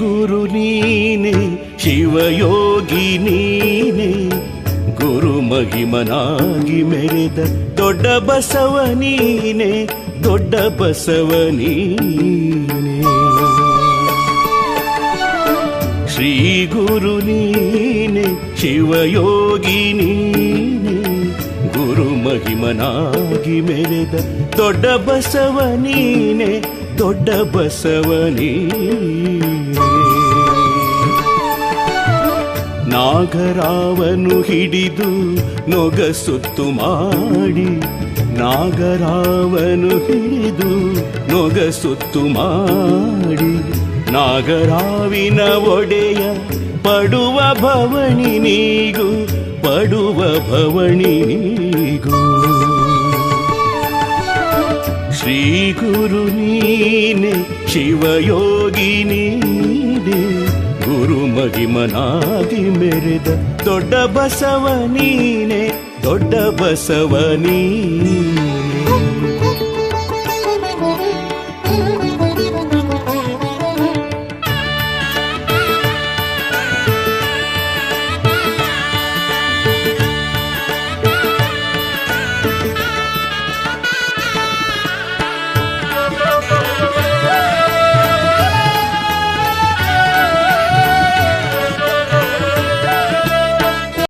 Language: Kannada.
ಗುರು ನೀನೆ ಶಿವಯೋಗಿ ನೀನೆ ಗುರು ಮಹಿಮನಾಗಿ ಮೆರೆದ ದೊಡ್ಡ ಬಸವ ನೀನೆ ದೊಡ್ಡ ಬಸವ ನೀನೆ ಶ್ರೀ ಗುರು ನೀನೆ ಶಿವಯೋಗಿ ನೀನೆ ಗುರು ಮಹಿಮನಾಗಿ ಮೆರೆದ ದೊಡ್ಡ ಬಸವ ನೀನೆ ದೊಡ್ಡ ಬಸವ ನೀನೆ ನಾಗರಾವನು ಹಿಡಿದು ನೊಗಸುತ್ತು ಮಾಡಿ ನಾಗರಾವನು ಹಿಡಿದು ನೊಗಸುತ್ತು ಮಾಡಿ ನಾಗರಾವಿನ ಒಡೆಯ ಪಡುವ ಭವಣಿ ನೀಗು ಪಡುವ ಭವಣಿ ನೀಗು ಶ್ರೀ ಗುರು ನೀನೆ ಶಿವಯೋಗಿ ನೀನೆ ಗುರು ಮಹಿಮನಾಗಿ ಮೆರೆದ ದೊಡ್ಡ ಬಸವ ನೀನೆ ದೊಡ್ಡ ಬಸವ ನೀನೆ